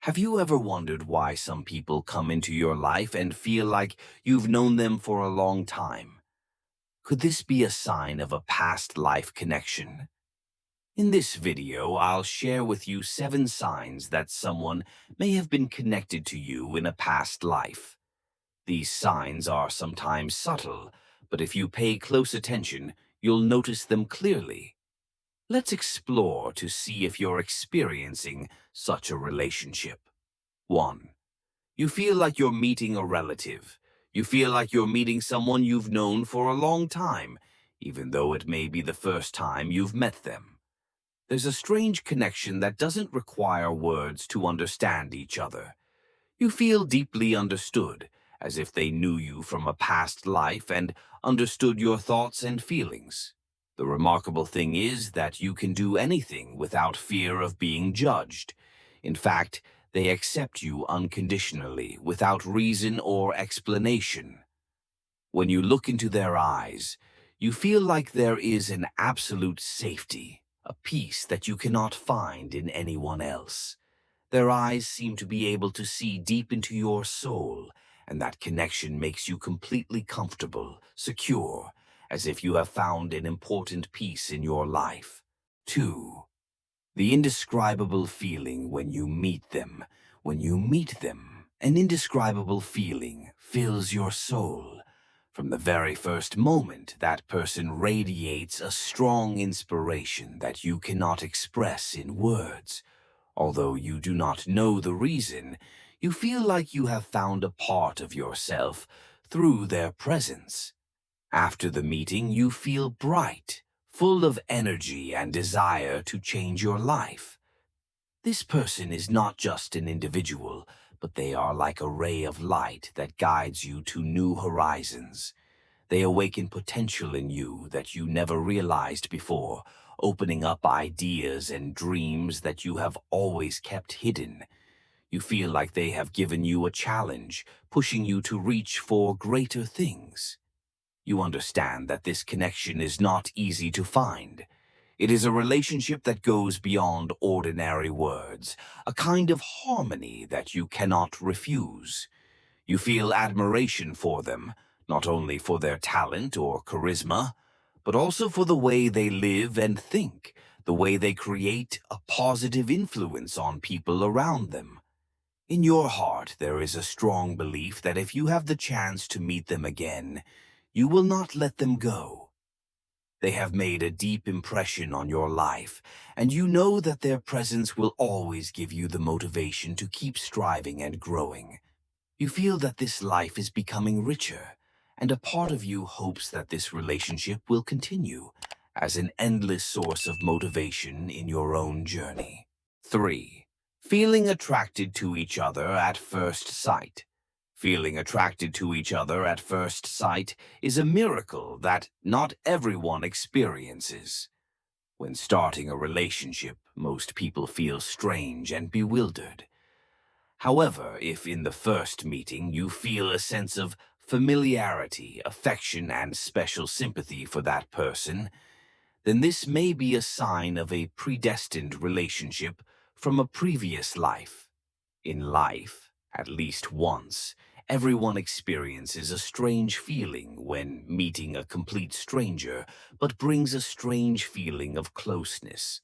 Have you ever wondered why some people come into your life and feel like you've known them for a long time? Could this be a sign of a past life connection? In this video, I'll share with you 7 signs that someone may have been connected to you in a past life. These signs are sometimes subtle, but if you pay close attention, you'll notice them clearly. Let's explore to see if you're experiencing such a relationship. 1. You feel like you're meeting a relative. You feel like you're meeting someone you've known for a long time, even though it may be the first time you've met them. There's a strange connection that doesn't require words to understand each other. You feel deeply understood, as if they knew you from a past life and understood your thoughts and feelings. The remarkable thing is that you can do anything without fear of being judged. In fact, they accept you unconditionally, without reason or explanation. When you look into their eyes, you feel like there is an absolute safety, a peace that you cannot find in anyone else. Their eyes seem to be able to see deep into your soul, and that connection makes you completely comfortable, secure, as if you have found an important piece in your life. 2. The indescribable feeling when you meet them. When you meet them, an indescribable feeling fills your soul. From the very first moment, that person radiates a strong inspiration that you cannot express in words. Although you do not know the reason, you feel like you have found a part of yourself through their presence. After the meeting, you feel bright, full of energy and desire to change your life. This person is not just an individual, but they are like a ray of light that guides you to new horizons. They awaken potential in you that you never realized before, opening up ideas and dreams that you have always kept hidden. You feel like they have given you a challenge, pushing you to reach for greater things. You understand that this connection is not easy to find. It is a relationship that goes beyond ordinary words, a kind of harmony that you cannot refuse. You feel admiration for them, not only for their talent or charisma, but also for the way they live and think, the way they create a positive influence on people around them. In your heart, there is a strong belief that if you have the chance to meet them again, you will not let them go. They have made a deep impression on your life, and you know that their presence will always give you the motivation to keep striving and growing. You feel that this life is becoming richer, and a part of you hopes that this relationship will continue as an endless source of motivation in your own journey. 3. Feeling attracted to each other at first sight. Feeling attracted to each other at first sight is a miracle that not everyone experiences. When starting a relationship, most people feel strange and bewildered. However, if in the first meeting you feel a sense of familiarity, affection, and special sympathy for that person, then this may be a sign of a predestined relationship from a previous life. In life, at least once, everyone experiences a strange feeling when meeting a complete stranger, but brings a strange feeling of closeness.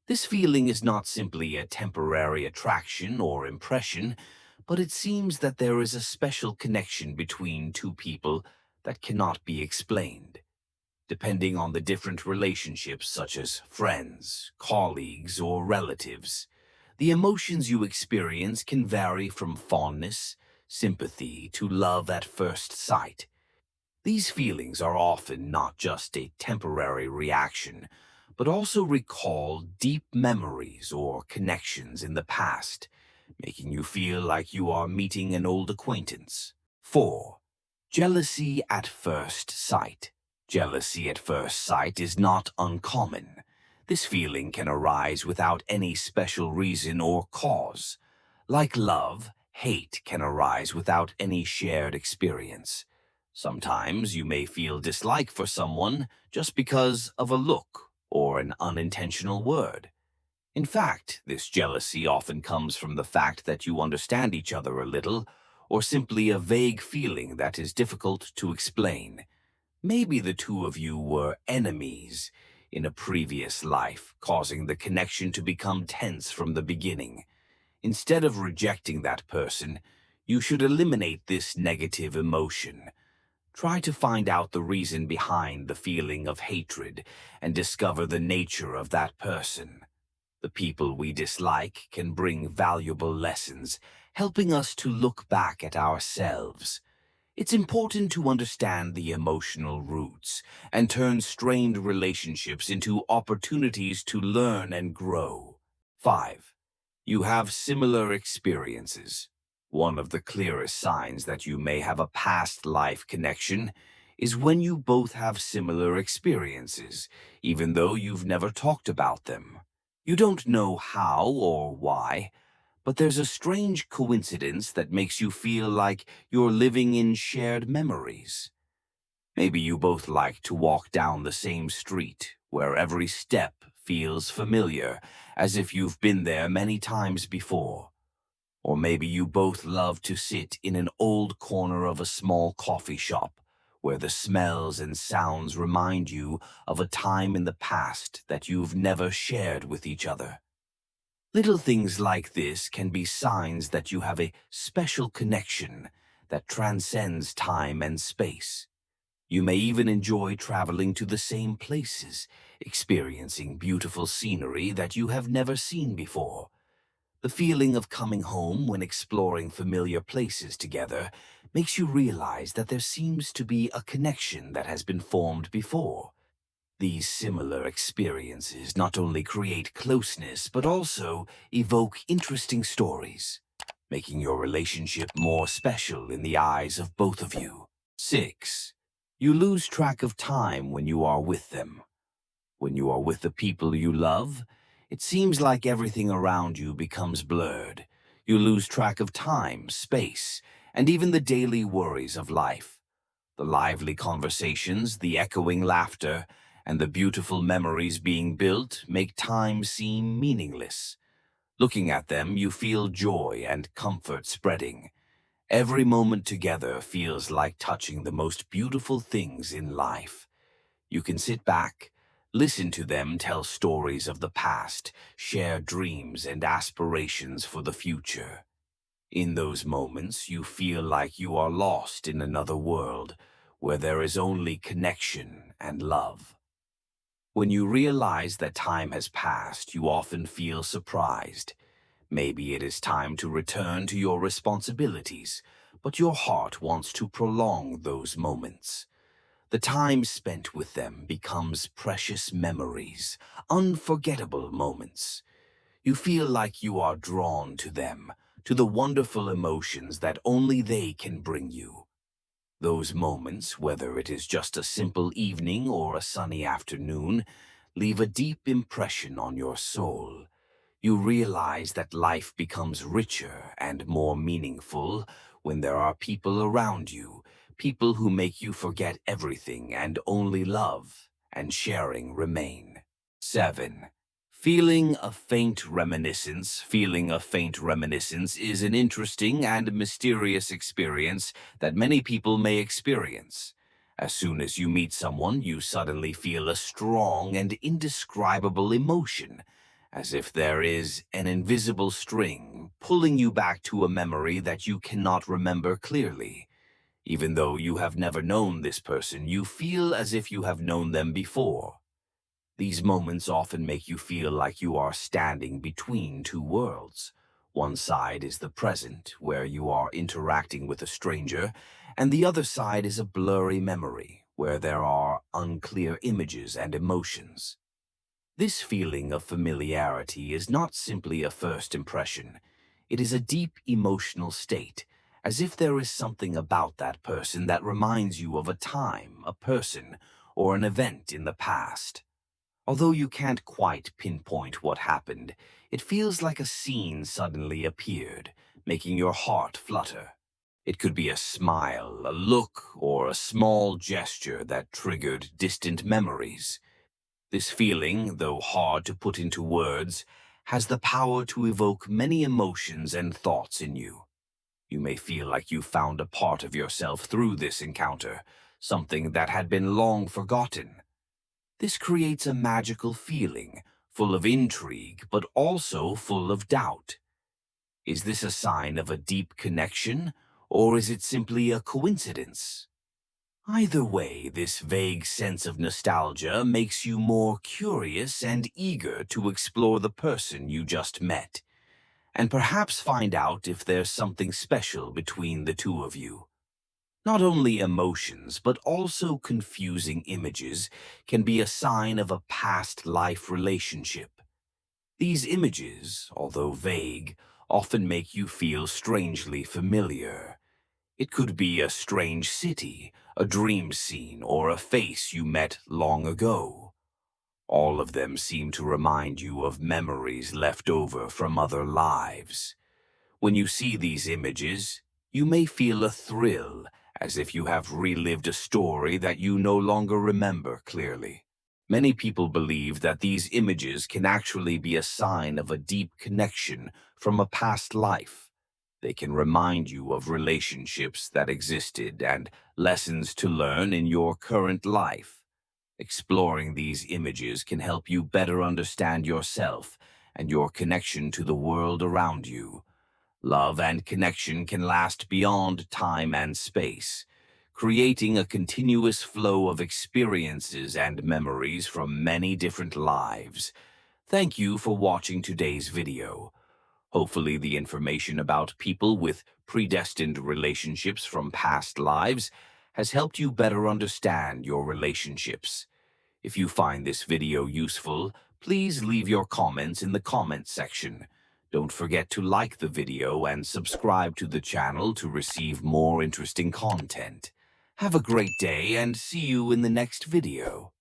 This feeling is not simply a temporary attraction or impression, but it seems that there is a special connection between two people that cannot be explained. Depending on the different relationships such as friends, colleagues, or relatives, the emotions you experience can vary from fondness, sympathy, to love at first sight. These feelings are often not just a temporary reaction, but also recall deep memories or connections in the past, making you feel like you are meeting an old acquaintance. 4. Jealousy at first sight. Jealousy at first sight is not uncommon. This feeling can arise without any special reason or cause. Like love, hate can arise without any shared experience. Sometimes you may feel dislike for someone just because of a look or an unintentional word. In fact, this jealousy often comes from the fact that you understand each other a little, or simply a vague feeling that is difficult to explain. Maybe the two of you were enemies in a previous life, causing the connection to become tense from the beginning. Instead of rejecting that person, you should eliminate this negative emotion. Try to find out the reason behind the feeling of hatred and discover the nature of that person. The people we dislike can bring valuable lessons, helping us to look back at ourselves. It's important to understand the emotional roots and turn strained relationships into opportunities to learn and grow. 5. You have similar experiences. One of the clearest signs that you may have a past life connection is when you both have similar experiences, even though you've never talked about them. You don't know how or why, but there's a strange coincidence that makes you feel like you're living in shared memories. Maybe you both like to walk down the same street, where every step feels familiar, as if you've been there many times before. Or maybe you both love to sit in an old corner of a small coffee shop, where the smells and sounds remind you of a time in the past that you've never shared with each other. Little things like this can be signs that you have a special connection that transcends time and space. You may even enjoy traveling to the same places, experiencing beautiful scenery that you have never seen before. The feeling of coming home when exploring familiar places together makes you realize that there seems to be a connection that has been formed before. These similar experiences not only create closeness, but also evoke interesting stories, making your relationship more special in the eyes of both of you. 6. You lose track of time when you are with them. When you are with the people you love, it seems like everything around you becomes blurred. You lose track of time, space, and even the daily worries of life. The lively conversations, the echoing laughter, and the beautiful memories being built make time seem meaningless. Looking at them, you feel joy and comfort spreading. Every moment together feels like touching the most beautiful things in life. You can sit back, listen to them tell stories of the past, share dreams and aspirations for the future. In those moments, you feel like you are lost in another world where there is only connection and love. When you realize that time has passed, you often feel surprised. Maybe it is time to return to your responsibilities, but your heart wants to prolong those moments. The time spent with them becomes precious memories, unforgettable moments. You feel like you are drawn to them, to the wonderful emotions that only they can bring you. Those moments, whether it is just a simple evening or a sunny afternoon, leave a deep impression on your soul. You realize that life becomes richer and more meaningful when there are people around you, people who make you forget everything and only love and sharing remain. 7. Feeling a faint reminiscence is an interesting and mysterious experience that many people may experience. As soon as you meet someone, you suddenly feel a strong and indescribable emotion, as if there is an invisible string pulling you back to a memory that you cannot remember clearly. Even though you have never known this person, you feel as if you have known them before. These moments often make you feel like you are standing between two worlds. One side is the present, where you are interacting with a stranger, and the other side is a blurry memory, where there are unclear images and emotions. This feeling of familiarity is not simply a first impression. It is a deep emotional state, as if there is something about that person that reminds you of a time, a person, or an event in the past. Although you can't quite pinpoint what happened, it feels like a scene suddenly appeared, making your heart flutter. It could be a smile, a look, or a small gesture that triggered distant memories. This feeling, though hard to put into words, has the power to evoke many emotions and thoughts in you. You may feel like you found a part of yourself through this encounter, something that had been long forgotten. This creates a magical feeling, full of intrigue, but also full of doubt. Is this a sign of a deep connection, or is it simply a coincidence? Either way, this vague sense of nostalgia makes you more curious and eager to explore the person you just met, and perhaps find out if there's something special between the two of you. Not only emotions, but also confusing images can be a sign of a past life relationship. These images, although vague, often make you feel strangely familiar. It could be a strange city, a dream scene, or a face you met long ago. All of them seem to remind you of memories left over from other lives. When you see these images, you may feel a thrill, as if you have relived a story that you no longer remember clearly. Many people believe that these images can actually be a sign of a deep connection from a past life. They can remind you of relationships that existed and lessons to learn in your current life. Exploring these images can help you better understand yourself and your connection to the world around you. Love and connection can last beyond time and space, creating a continuous flow of experiences and memories from many different lives. Thank you for watching today's video. Hopefully, the information about people with predestined relationships from past lives has helped you better understand your relationships. If you find this video useful, please leave your comments in the comments section. Don't forget to like the video and subscribe to the channel to receive more interesting content. Have a great day and see you in the next video.